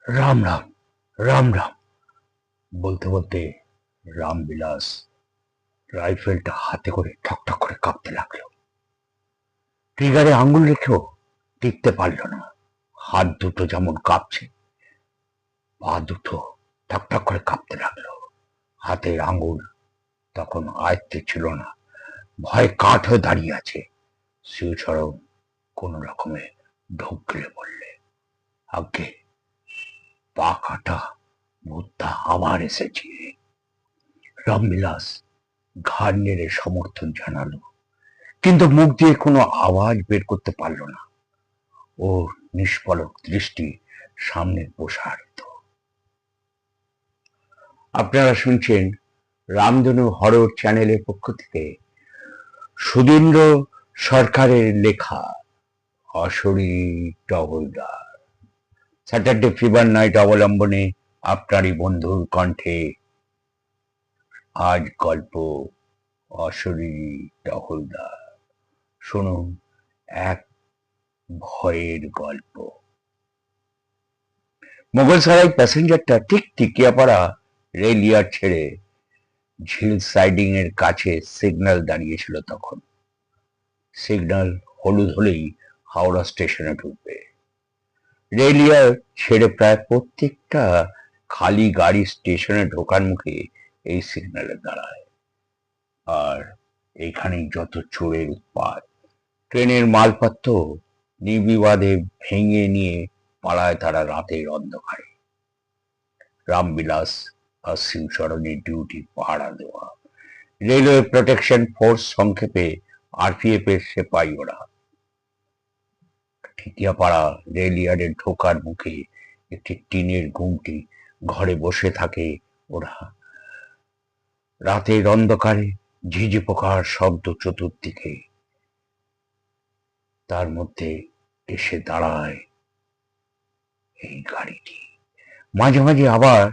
রাম রাম রাম রাম বলতে বলতে রামবিলাস রাইফেলটা হাতে করে ঠকঠক করে কাঁপতে লাগলো। ট্রিগারে আঙুল রেখেও টিকতে পারল না। হাত দুটো যেমন কাঁপছে, পা দুটো ঠকঠক করে কাঁপতে লাগলো। হাতের আঙুল তখন আয়ত্তে ছিল না, ভয়ে কাঠ হয়ে দাঁড়িয়ে আছে। শিবচরণ কোন রকমে ঢোক গেলে বললে, আজ্ঞে, পা কাটা ভূতটা আবার এসেছে। রামবিলাস ঘাড় নেড়ে সমর্থন জানালো, কিন্তু মুখ দিয়ে কোনো আওয়াজ বের করতে পারল না। ওর নিষ্পলক দৃষ্টি সামনে প্রসারিত। আপনারা শুনছেন রামধনু হরর চ্যানেলের পক্ষ থেকে সুধীন্দ্র সরকারের লেখা অশরীরী টহলদার, স্যাটারডে ফিভার নাইট অবলম্বনে আপনারই বন্ধুর কণ্ঠে আজ গল্প অশরীরী টহলদার। শুনুন এক ভয়ের গল্প। মোগলসরাই প্যাসেঞ্জারটা ঠিক টিকিয়াপাড়া রেল ইয়ার্ড ছেড়ে ঝিল সাইডিং এর কাছে সিগন্যাল দাঁড়িয়েছিল। তখন সিগন্যাল হলুদ হলেই হাওড়া স্টেশনে ঢুকবে। রেল ইয়ার্ড ছেড়ে প্রায় প্রত্যেকটা খালি গাড়ি স্টেশনে ঢোকার মুখে এই সিগন্যালে দাঁড়ায়। আর এইখানেই যত চোরের উৎপাত। ট্রেনের মালপত্র নির্বিবাদে ভেঙে নিয়ে পালায় তারা রাতের অন্ধকারে। রামবিলাস আর শিবচরণের ডিউটি পাহারা দেওয়া। রেলওয়ে প্রোটেকশন ফোর্স, সংক্ষেপে আরপিএফ এর সেপাই ওরা। ঠিকিয়াপাড়া রেল ইয়ার্ডে ঢোকার মুখে একটি টিনের গুমটি ঘরে বসে থাকে ওরা। রাতের অন্ধকারে ঝিঝি পোকার শব্দ চতুর্দিকে। তার মধ্যে এসে দাঁড়ায় এই গাড়িটি। মাঝে মাঝে আবার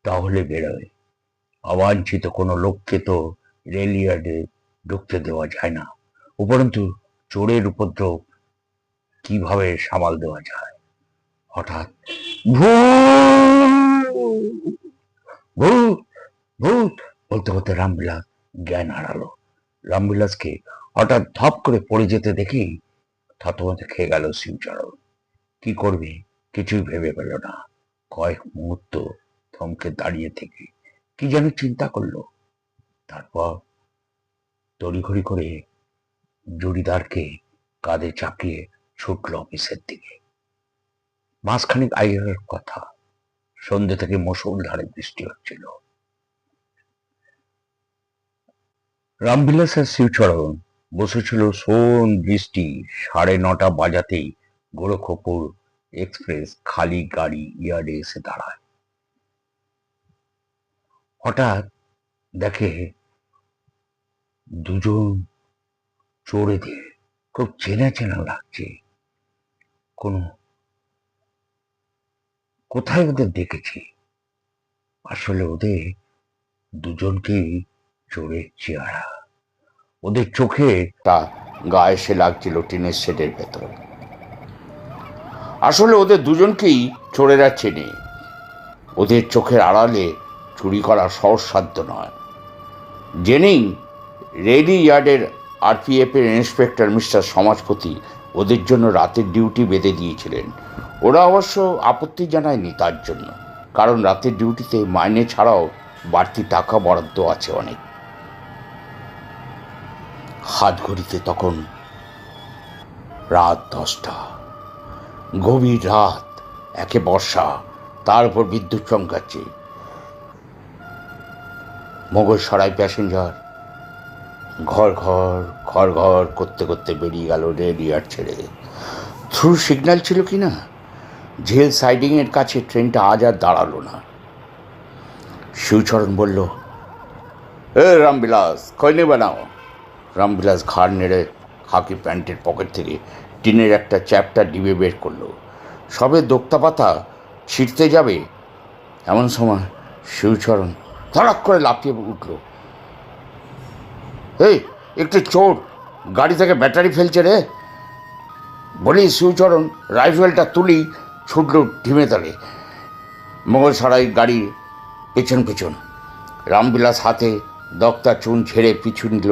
তাহলে বেরোয়। অবাঞ্ছিত কোনো লোককে তো রেল ইয়ার্ডে ঢুকতে দেওয়া যায় না, উপরন্তু চোরের উপদ্রব কিভাবে সামাল দেওয়া যায়। হঠাৎ ভূত ভূত ভূত বলতে বলতে রামবিলাস জ্ঞান হারালো। রামবিলাসকে হঠাৎ ধপ করে পড়ে যেতে দেখেই থতমত খেয়ে গেল শিবচরণ। কি করবে কিছুই ভেবে পেল না। কয়েক মুহূর্ত থমকে দাঁড়িয়ে থেকে কি যেন চিন্তা করলো। তারপর তড়িঘড়ি করে জুড়িদারকে কাঁধে চাপিয়ে ছুটল অফিসের দিকে। মাসখানেক আগের কথা, সন্ধ্যে থেকে মুষলধারে বৃষ্টি হচ্ছিল। রামবিলাস আর শিবচরণ বসেছিল শোন বৃষ্টি 9:30 বাজাতেই গোরখপুর এক্সপ্রেস খালি গাড়ি ইয়ার্ডে এসে দাঁড়ায়। হঠাৎ দেখে দুজন চোরেদের খুব চেনা চেনা লাগছে। কোনো কোথায় ওদের দেখেছি। আসলে ওদের দুজনকেই চোরের চেহারা। ওদের চোখে তা গায়ে এসে লাগছিল টিনের শেডের ভেতর। আসলে ওদের দুজনকেই চোরেরা চেনে। ওদের চোখের আড়ালে চুরি করা সহজসাধ্য নয়। জেনেই রেলি ইয়ার্ডের আরপিএফ এর ইন্সপেক্টর মিস্টার সমাজপতি ওদের জন্য রাতের ডিউটি বেঁধে দিয়েছিলেন। ওরা অবশ্য আপত্তি জানায়নি তার জন্য, কারণ রাতের ডিউটিতে মাইনে ছাড়াও বাড়তি টাকা বরাদ্দ আছে অনেক। হাত ঘড়িতে তখন রাত 10টা। গভীর রাত, একে বর্ষা, তার উপর বিদ্যুৎ চমকাচ্ছে। মোগলসরাই প্যাসেঞ্জার ঘর ঘর ঘর ঘর করতে করতে বেরিয়ে গেল রেল ইয়ার্ড ছেড়ে। থ্রু সিগন্যাল ছিল কি না, ঝিল সাইডিং এর কাছে ট্রেনটা আজ আর দাঁড়ালো না। শিবচরণ বলল, এ রামবিলাস, কই নেবে নাও। রামবিলাস ঘাড় নেড়ে খাকি প্যান্টের পকেট থেকে টিনের একটা চ্যাপ্টার ডিবে বের করলো। সবে দোক্তা পাতা ছিঁড়তে যাবে এমন সময় শিবচরণ ধড়াক করে লাফিয়ে উঠল। এই, একটু চোর গাড়ি থেকে ব্যাটারি ফেলছে রে। বলি শিবচরণ রাইফেলটা তুলি ছুটল ঢিমে তালে। মোগলসরাই গাড়ির পেছন পেছন। রামবিলাস হাতে দক্তা চুন ঝেড়ে পিছু নিল।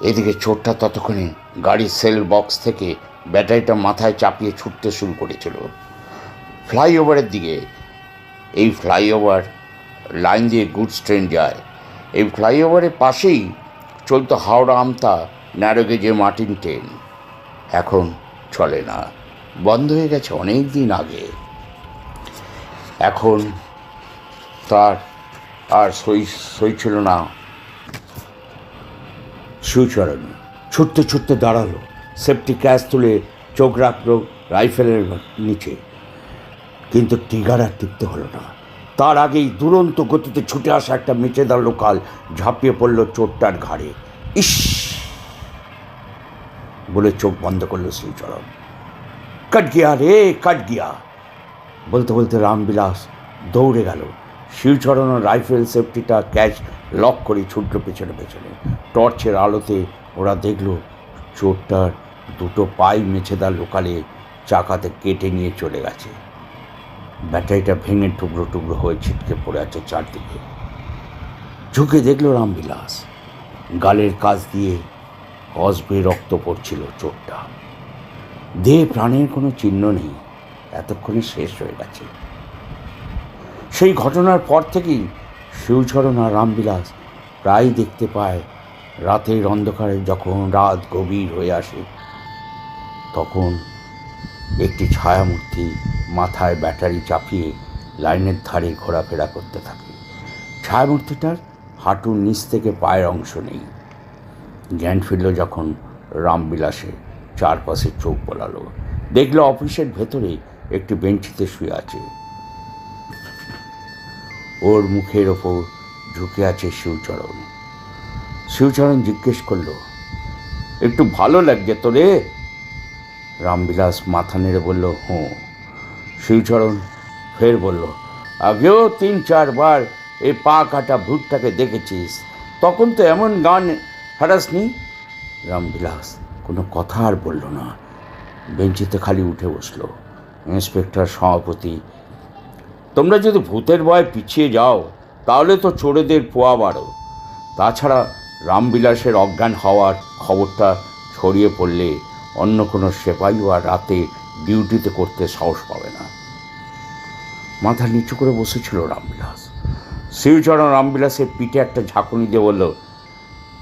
এদিকে চোরটা ততক্ষণে গাড়ির সেল বক্স থেকে ব্যাটারিটা মাথায় চাপিয়ে ছুটতে শুরু করেছিল ফ্লাইওভারের দিকে। এই ফ্লাইওভার লাইন দিয়ে গুডস ট্রেন যায়। এই ফ্লাইওভারের পাশেই চলতো হাওড়া আমতা ন্যারোগেজে মার্টিন ট্রেন। এখন চলে না, বন্ধ হয়ে গেছে অনেক দিন আগে। এখন তার আর সই ছিল না। শিবচরণ ছুটতে ছুটতে দাঁড়ালো, সেফটি ক্যাচ তুলে চোখ রাখল রাইফেলের নিচে, কিন্তু ট্রিগার আর টিপতে হলো না। তার আগেই দুরন্ত গতিতে ছুটে আসা একটা মেচেদার লোকাল ঝাঁপিয়ে পড়ল চোরটার ঘাড়ে। ইস বলে চোখ বন্ধ করলো শিবচরণ। কাট গিয়া রে, কাট গিয়া বলতে বলতে রামবিলাস দৌড়ে গেল। শিবচরণ রাইফেল সেফটিটা ক্যাচ লক করে ছুটল পেছনে পেছনে। টর্চের আলোতে ওরা দেখল চোরটার দুটো পাই মেছেদার লোকালে চাকাতে কেটে নিয়ে চলে গেছে। ব্যাটারিটা ভেঙে টুকরো টুকরো হয়ে ছিটকে পড়ে আছে চারদিকে। ঝুঁকে দেখল রামবিলাস, গালের কাছ দিয়ে অসবে রক্ত পড়ছিল চোরটা। দেহে প্রাণের কোনো চিহ্ন নেই, এতক্ষণে শেষ হয়ে গেছে। সেই ঘটনার পর থেকেই শিবচরণ আর রামবিলাস প্রায় দেখতে পায় রাতের অন্ধকারে যখন রাত গভীর হয়ে আসে, তখন একটি ছায়ামূর্তি মাথায় ব্যাটারি চাপিয়ে লাইনের ধারে ঘোরাফেরা করতে থাকে। ছায়ামূর্তিটার হাঁটুর নিচ থেকে পায়ের অংশ নেই। জ্ঞান ফিরল যখন রামবিলাসে চারপাশে চোখ বোলালো, দেখল অফিসের ভেতরে একটি বেঞ্চিতে শুয়ে আছে। ওর মুখের ওপর ঝুঁকে আছে শিবচরণ। শিবচরণ জিজ্ঞেস করল, একটু ভালো লাগছে তো রে? রামবিলাস মাথা নেড়ে বলল, হুঁ। শিবচরণ ফের বলল, আগেও 3-4 বার এই পা কাটা ভূতটাকে দেখেছিস, তখন তো এমন গান হারাসনি। রামবিলাস কোনো কথা আর বলল না, বেঞ্চিতে খালি উঠে বসল। ইন্সপেক্টর সভাপতি, তোমরা যদি ভূতের ভয় পিছিয়ে যাও তাহলে তো চোরেদের পোয়া বাড়ো। তাছাড়া রামবিলাসের অজ্ঞান হওয়ার খবরটা ছড়িয়ে পড়লে অন্য কোনো সেপাইও আর রাতে ডিউটিতে করতে সাহস পাবে না। মাথা নিচু করে বসেছিল রামবিলাস। শিবচরণ রামবিলাসের পিঠে একটা ঝাঁকুনি দিয়ে বলল,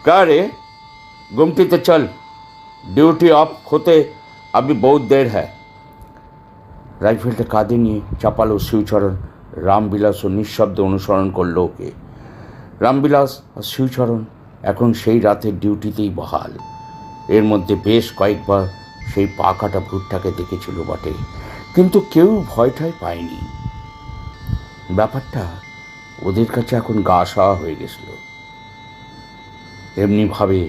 কা রে, গুমটিতে চল, ডিউটি অফ হতে अभी बहुत देर है। রাইফেলটা কাঁধে নিয়ে চাপালো শিবচরণ। রামবিলাসও নিঃশব্দে অনুসরণ করল ওকে। রামবিলাস আর শিবচরণ এখন সেই রাতের ডিউটিতেই বহাল। এর মধ্যে বেশ কয়েকবার সেই পা কাটা ভূতটাকে দেখেছিল বটে, কিন্তু কেউ ভয় ঠয় পায়নি। ব্যাপারটা ওদের কাছে এখন গা সাওয়া হয়ে গেছিল। এমনিভাবে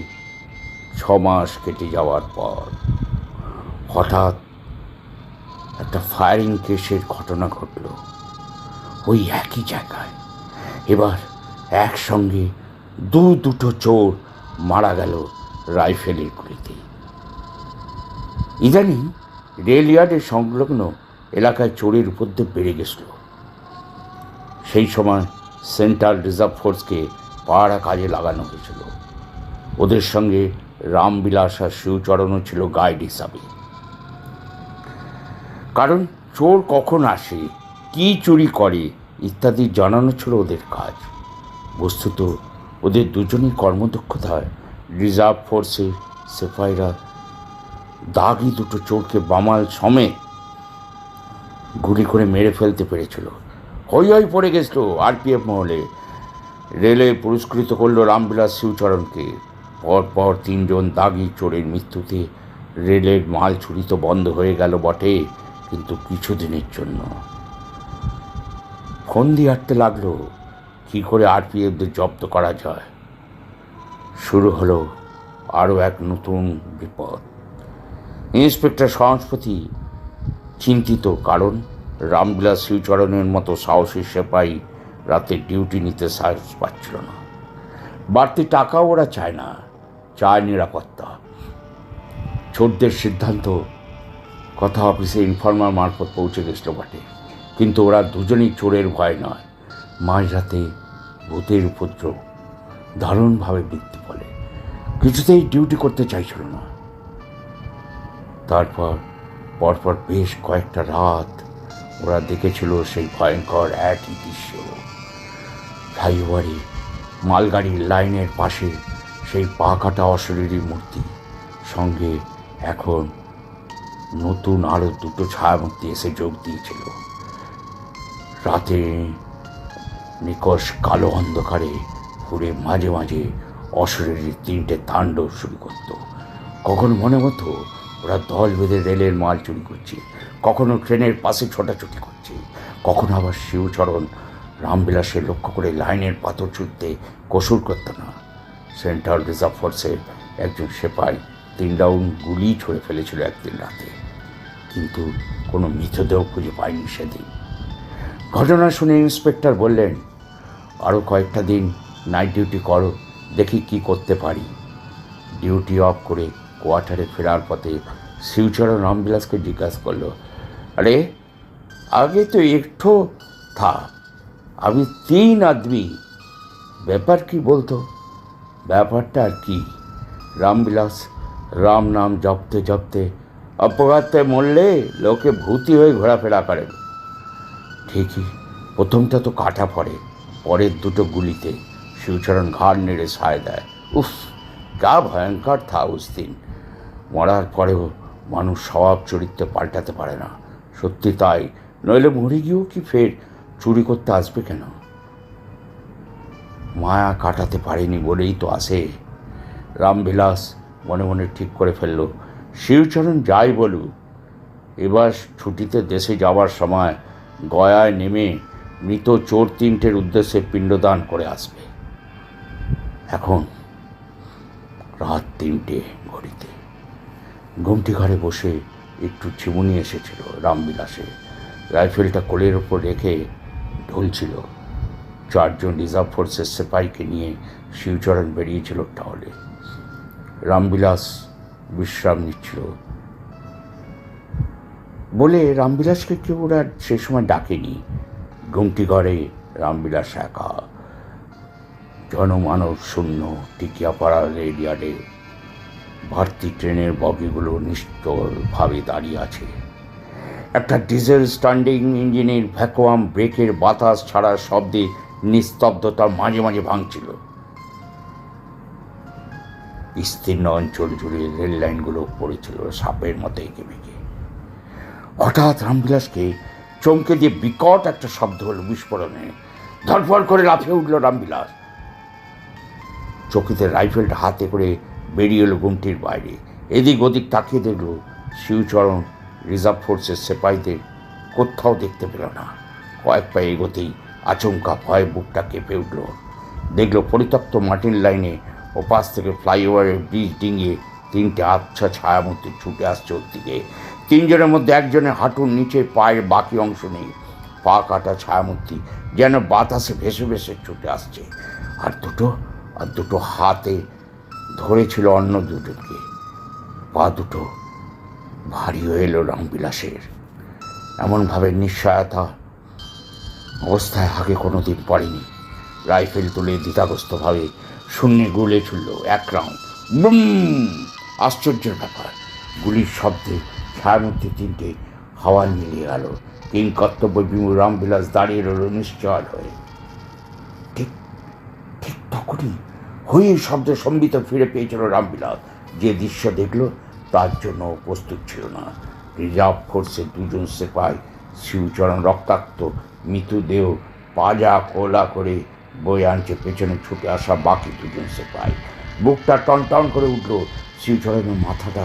6 মাস কেটে যাওয়ার পর হঠাৎ একটা ফায়ারিং কেসের ঘটনা ঘটল ওই একই জায়গায়। এবার একসঙ্গে দুটো চোর মারা গেল রাইফেলের গুলিতে। ইদানিং রেল ইয়ার্ডের সংলগ্ন এলাকায় চোরের উপদ্রব বেড়ে গেছিল। সেই সময় সেন্ট্রাল রিজার্ভ ফোর্সকে পাহারা কাজে লাগানো হয়েছিল। ওদের সঙ্গে রামবিলাস আর শিবচরণও ছিল গাইড হিসাবে। কারণ চোর কখন আসে, কি চুরি করে ইত্যাদি জানানো ছিল ওদের কাজ। বস্তুত ওদের দুজনই কর্মদক্ষতায় রিজার্ভ ফোর্সের সিপাহীরা দাগি দুটো চোরকে বামাল সমেত গুলি করে মেরে ফেলতে পেরেছিল। হই হই পড়ে গেছিল আরপিএফ মহলে। রেলে পুরস্কৃত করল রামবিলাস শিবচরণকে। পরপর 3 জন দাগি চোরের মৃত্যুতে রেলের মাল চুরি তো বন্ধ হয়ে গেল বটে, কিন্তু কিছুদিনের জন্য। ফন্দি আটতে লাগলো কী করে আরপিএফদের জব্দ করা যায়। শুরু হলো আরও এক নতুন বিপদ। ইন্সপেক্টর সহস্পতি চিন্তিত, কারণ রামবিলাস শিবচরণের মতো সাহসী সেপাহী রাতে ডিউটি নিতে সাহস পাচ্ছিল না। বাড়তি টাকাও ওরা চায় না, চায় নিরাপত্তা। চোরদের সিদ্ধান্ত কথা অফিসে ইনফর্মার মারফত পৌঁছে গেছিল বটে। কিন্তু ওরা দুজনেই চোরের ভয় নয়, মাঝরাতে ভূতের উপদ্রব দারুণভাবে বৃদ্ধি ফলে কিছুতেই ডিউটি করতে চাইছিল না। তারপর পরপর বেশ কয়েকটা রাত ওরা দেখেছিল সেই ভয়ঙ্কর একই দৃশ্য। ফ্লাইওভারে মালগাড়ির লাইনের পাশে সেই পা কাটা অশরীরী মূর্তি, সঙ্গে এখন নতুন আরও দুটো ছায়ামূর্তি এসে যোগ দিয়েছিল। রাতে নিকষ কালো অন্ধকারে ঘুরে মাঝে মাঝে অশরীরী তিনটে তাণ্ডব শুরু করত। কখনো মনে হতো ওরা দল বেঁধে রেলের মাল চুরি করছে, কখনো ট্রেনের পাশে ছোটাছুটি করছে, কখনো আবার শিবচরণ রামবিলাসের লক্ষ্য করে লাইনের পাথর ছুটতে কসুর করত না। সেন্ট্রাল রিজার্ভ ফোর্সের একজন সেপাই 3 রাউন্ড গুলি ছুঁড়ে ফেলেছিল একদিন রাতে, কিন্তু কোনো মৃতদেহ খুঁজে পায়নি সেদিন। ঘটনা শুনে ইন্সপেক্টর বললেন, আরও কয়েকটা দিন নাইট ডিউটি করো, দেখি কি করতে পারি। ডিউটি অফ করে কোয়ার্টারে ফেরার পথে শিবচরণ রামবিলাসকে জিজ্ঞাসা করলো, আরে আগে তো একটু থা, আমি 3 আদমি, ব্যাপার কি বলতো? ব্যাপারটা আর কি? রামবিলাস রাম নাম জপতে জপতে অপঘাতে মরলে লোকে ভূতি হয়ে ঘোরাফেরা করেন। ঠিকই, প্রথমটা তো কাটা পড়ে, পরের দুটো গুলিতে শিবচরণ ঘাড় নেড়ে সায় দেয়। উফ, যা ভয়ঙ্কর থা উস দিন। মরার পরেও মানুষ স্বভাব চরিত্র পাল্টাতে পারে না। সত্যি তাই, নইলে মরে গিয়েও কি ফের চুরি করতে আসবে কেন? মায়া কাটাতে পারেনি বলেই তো আসে। রামবিলাস মনে মনে ঠিক করে ফেলল, শিবচরণ যাই বলুক, এবার ছুটিতে দেশে যাওয়ার সময় গয়ায় নেমে মৃত চোর 3টের উদ্দেশ্যে পিণ্ডদান করে আসবে। এখন রাত 3টে ঘড়িতে। ঘুমটি ঘরে বসে একটু চিমুনি এসেছিল রামবিলাসে। রাইফেলটা কোলের ওপর রেখে ঢলছিল। 4 জন রিজার্ভ ফোর্সের সেপাইকে নিয়ে শিবচরণ বেরিয়েছিল টহলে। রামবিলাস বিশ্রাম নিচ্ছিল বলে রামবিলাসকে কেউ ওরা সে সময় ডাকেনি। ঘুমটি ঘরে রামবিলাস একা। জনমানব শূন্য টিকিয়াপাড়া রেল ইয়ার্ডে ভারতী ট্রেনের বগিগুলো নিশ্চলভাবে দাঁড়িয়ে আছে। একটা ডিজেল স্ট্যান্ডিং ইঞ্জিনের ভ্যাকুয়াম ব্রেকের বাতাস ছাড়ার শব্দে নিস্তব্ধতা মাঝে মাঝে ভাঙছিল। বিস্তীর্ণ অঞ্চল জুড়ে রেল লাইনগুলো পড়েছিল সাপের মতো এঁকে বেঁকে। হঠাৎ রামবিলাসকে চমকে দিয়ে বিকট একটা শব্দ হলো বিস্ফোরণে। ধরফড় করে লাফিয়ে উঠল রামবিলাস। চকিতে রাইফেলটা হাতে করে বেরিয়ে এলো ঘুমটির বাইরে। এদিক ওদিক তাকিয়ে দেখল শিবচরণ রিজার্ভ ফোর্সের সেপাইদের কোথাও দেখতে পেল না। কয়েক পায়ে এগোতেই আচমকা ভয়ে বুকটা কেঁপে উঠল। দেখল পরিত্যক্ত মাটির লাইনে ওপাশ থেকে ফ্লাইওভারের ব্রিজ ডিঙিয়ে 3টে আবছা ছায়ামূর্তি ছুটে আসছে ওর দিকে। 3 জনের মধ্যে একজনের হাঁটুর নিচে পায়ের বাকি অংশ নেই। পা কাটা ছায়ামূর্তি যেন বাতাসে ভেসে ভেসে ছুটে আসছে। আর দুটো হাতে ধরেছিল অন্য দুজনকে। পা দুটো ভারী হয়ে এলো রামবিলাসের। এমনভাবে নিশ্চয়তা অবস্থায় আগে কোনো দিন পড়েনি। রাইফেল তুলে দ্বিধাগ্রস্তভাবে শূন্যে গুলে ছুড়ল 1 রাউন্ড। বুম! আশ্চর্যের ব্যাপার, গুলির শব্দে ছায়ামূর্তি 3টে হাওয়ায় মিলিয়ে গেল। কিং কর্তব্য বিমূঢ় রামবিলাস দাঁড়িয়ে রইল নিশ্চল হয়ে। ঠিক তখনই হয়ে শব্দে সম্বিত ফিরে পেয়েছিল রামবিলাস। যে দৃশ্য দেখল তার জন্য প্রস্তুত ছিল না। রিজার্ভ ফোর্সের 2 জন সেপাই শিবচরণ রক্তাক্ত মৃতদেহ পাজা কোলা করে বয়ে আনছে পেছনে ছুটে আসা বাকি 2 জন সেপাই। বুকটা টনটন করে উঠল। শিবচরণের মাথাটা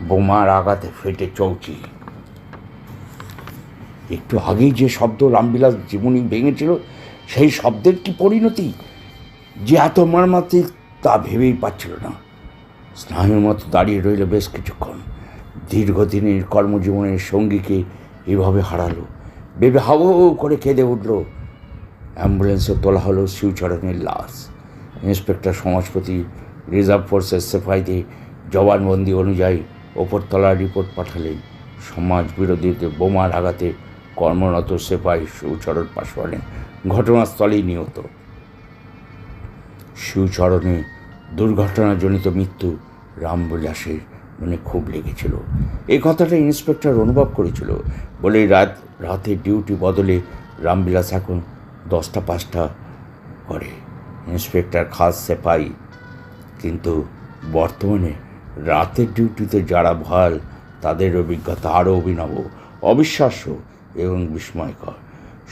বোমার আঘাতে ফেটে চৌচি। একটু আগেই যে শব্দ রামবিলাস জীবনী ভেঙেছিল, সেই শব্দের কি পরিণতি যে এত মর্মান্তিক তা ভেবেই পাচ্ছিল না। স্নায়ুর মতো দাঁড়িয়ে রইল বেশ কিছুক্ষণ। দীর্ঘদিনের কর্মজীবনের সঙ্গীকে এভাবে হারালো ভেবে হাউ করে কেঁদে উঠল। অ্যাম্বুলেন্সে তোলা হলো শিবচরণের লাশ। ইন্সপেক্টর সমাজপতি রিজার্ভ ফোর্সের সেপাইদের জবানবন্দি অনুযায়ী ওপরতলার রিপোর্ট পাঠালেন। সমাজ বিরোধীদের বোমার আঘাতে কর্মরত সেপাই শিবচরণ পাশওয়ানের ঘটনাস্থলেই নিহত। শিবচরণের দুর্ঘটনাজনিত মৃত্যু রামবিলাসের মনে খুব লেগেছিল। এই কথাটা ইন্সপেক্টর অনুভব করেছিল বলে রাতের ডিউটি বদলে রামবিলাস এখন 10টা 5টা করে। ইন্সপেক্টর খাস সেপাই, কিন্তু বর্তমানে রাতের ডিউটিতে যারা ভাল তাদের অভিজ্ঞতা আরও অভিনব, অবিশ্বাস্য এবং বিস্ময়কর।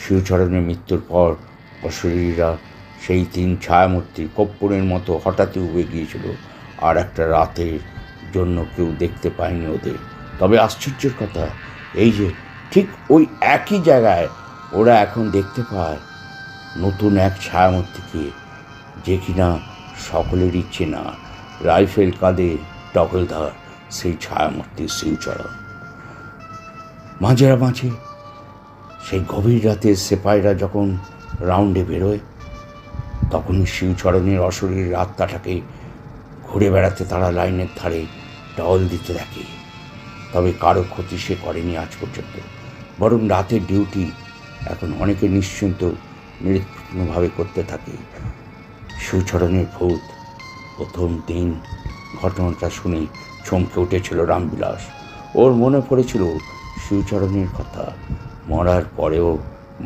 শিবচরণের মৃত্যুর পর অশরীরীরা সেই 3 ছায়ামূর্তির কর্পূরের মতো হঠাৎই উবে গিয়েছিল। আর একটা রাতের জন্য কেউ দেখতে পায়নি ওদের। তবে আশ্চর্যের কথা এই যে ঠিক ওই একই জায়গায় ওরা এখন দেখতে পায় নতুন এক ছায়ামূর্তিকে, যে কিনা সকলেরই চেনা, রাইফেল কাঁধে টগলধার সেই ছায়ামূর্তি শিবচরণ। মাঝে সেই গভীর রাতে সেপাইরা যখন রাউন্ডে বেরোয়, তখনই শিবচরণের অশরীর আত্মাটাকে ঘুরে বেড়াতে তারা লাইনের ধারে টহল দিতে দেখে। তবে কারো ক্ষতি সে করেনি আজ পর্যন্ত, বরং রাতের ডিউটি এখন অনেকে নিশ্চিন্ত নিরুৎপন্নভাবে করতে থাকে। শিবচরণের ভূত প্রথম দিন ঘটনাটা শুনে চমকে উঠেছিল রামবিলাস। ওর মনে পড়েছিল শিবচরণের কথা, মরার পরেও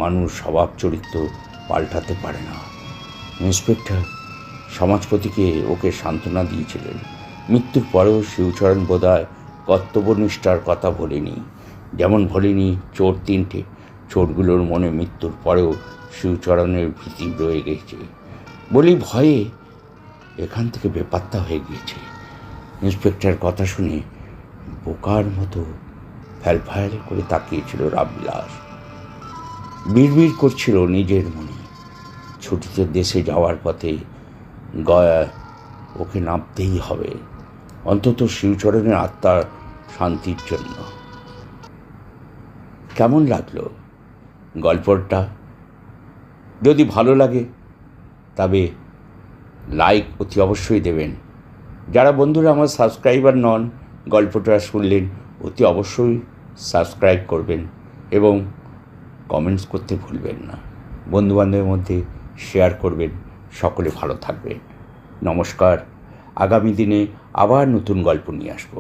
মানুষ স্বভাব চরিত্র পাল্টাতে পারে না। ইন্সপেক্টর সমাজপতিকে ওকে সান্ত্বনা দিয়েছিলেন। মৃত্যুর পরেও শিবচরণ বোধহয় কর্তব্যনিষ্ঠার কথা ভোলেনি, যেমন ভোলেনি চোর 3টে। চোরগুলোর মনে মৃত্যুর পরেও শিবচরণের ভীতি রয়ে গেছে বলেই ভয়ে এখান থেকে বেপাত্তা হয়ে গিয়েছে। ইন্সপেক্টর কথা শুনে বোকার মতো ফ্যালফ্যাল করে তাকিয়েছিল রামবিলাস। বিড়বিড় করছিল নিজের মনে, ছুটিতে দেশে যাওয়ার পথে গয়া ওকে নামতেই হবে, অন্তত শিবচরণের আত্মার শান্তির জন্য। কেমন লাগলো গল্পটা? যদি ভালো লাগে তবে লাইক অতি অবশ্যই দেবেন। যারা বন্ধুরা আমার সাবস্ক্রাইবার নন, গল্পটা শুনলেন, অতি অবশ্যই সাবস্ক্রাইব করবেন এবং কমেন্টস করতে ভুলবেন না। বন্ধুবান্ধবের মধ্যে শেয়ার করবেন। সকলে ভালো থাকবেন। নমস্কার। আগামী দিনে আবার নতুন গল্প নিয়ে আসবো।